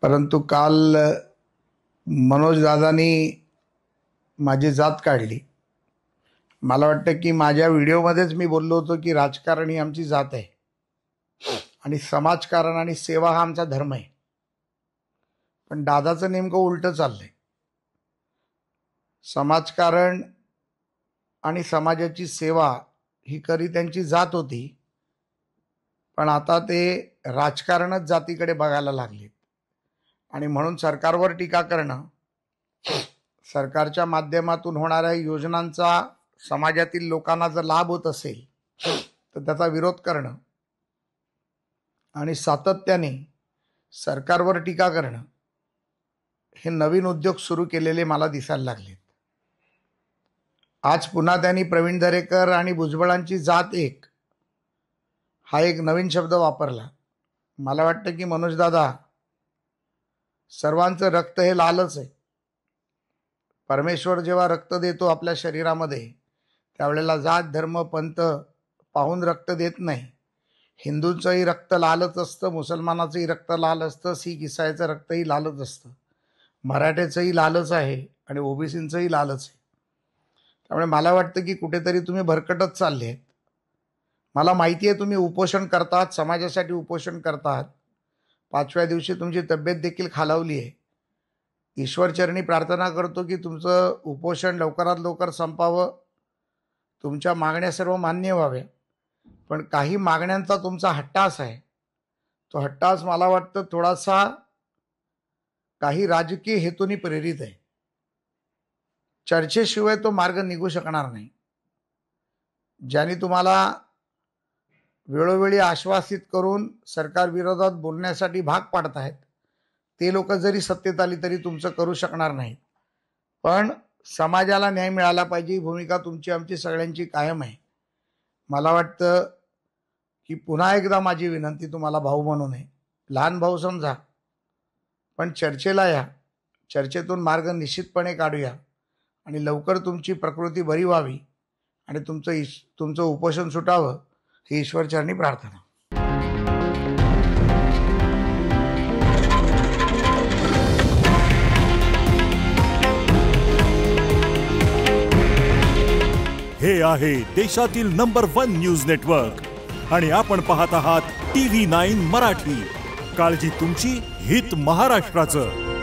परंतु काल मनोज दादांनी माझी जात काढली। मला वाटतं की माझ्या व्हिडिओमध्येच मी बोललो होतो की राजकारण ही आमची जात आहे आणि समाजकारण आणि सेवा हा आमचा धर्म आहे। पण दादाचं नेमकं उलटं चाललंय। समाजकारण आणि समाजाची सेवा ही खरी त्यांची जात होती, पण आता ते राजकारणच जातीकडे बघायला लागले आणि म्हणून सरकारवर टीका करणं, सरकारच्या माध्यमातून होणाऱ्या योजनांचा समाजातील लोकांना जर लाभ होत असेल तर त्याचा विरोध करणं आणि सातत्याने सरकारवर टीका करणं हे नवीन उद्योग सुरू केलेले मला दिसायला लागलेत। आज पुन्हा त्यांनी प्रवीण दरेकर आणि भुजबळांची जात एक हा एक नवीन शब्द वापरला। मला वाटतं की मनोज दादा, सर्वांचं रक्त हे लालच आहे। परमेश्वर जेव्हा रक्त देतो आपल्या शरीरामध्ये त्यावेळेला जात धर्म पंथ पाहून रक्त देत नाही। हिंदूंचंही रक्त लालच असतं, मुसलमानाचंही रक्त लाल असतं, शीख ईसाईचं रक्तही लालच असतं, मराठ्याचंही लालच आहे आणि ओबीसींचंही लालच आहे। त्यामुळे मला वाटतं की कुठेतरी तुम्ही भरकटत चालले आहेत। मला माहिती आहे तुम्ही उपोषण करतात, समाजासाठी उपोषण करतात, 5व्या दिवशी तुमची तब्येत देखील खालावली आहे। ईश्वरचरणी प्रार्थना करतो की तुमचं उपोषण लवकरात लवकर संपावं, तुमच्या मागण्या सर्व मान्य व्हाव्या। पण काही मागण्यांचा तुमचा हट्टास आहे, तो हट्टास मला वाटतं थोडासा काही राजकीय हेतूंनी प्रेरित आहे। चर्चेशिवाय तो मार्ग निघू शकणार नाही। ज्यांनी तुम्हाला वेळोवेळी आश्वासित करून सरकार विरोधात बोलण्यासाठी भाग पाडतायत ते लोक जरी सत्तेत आली तरी तुमचं करू शकणार नाहीत। पण समाजाला न्याय मिळाला पाहिजे ही भूमिका तुमची आमची सगळ्यांची कायम आहे। मला वाटतं की पुन्हा एकदा माझी विनंती तुम्हाला भाऊ म्हणून आहे, लहान भाऊ समजा, पण चर्चेला या, चर्चेतून मार्ग निश्चितपणे काढूया आणि लवकर तुमची प्रकृती बरी व्हावी आणि तुमचं उपोषण सुटावं ही ईश्वरचरणी प्रार्थना। हे आहे देशातील नंबर 1 न्यूज नेटवर्क आणि आपण पाहत आहात TV9 मराठी। काळजी तुमची, हित महाराष्ट्राचं।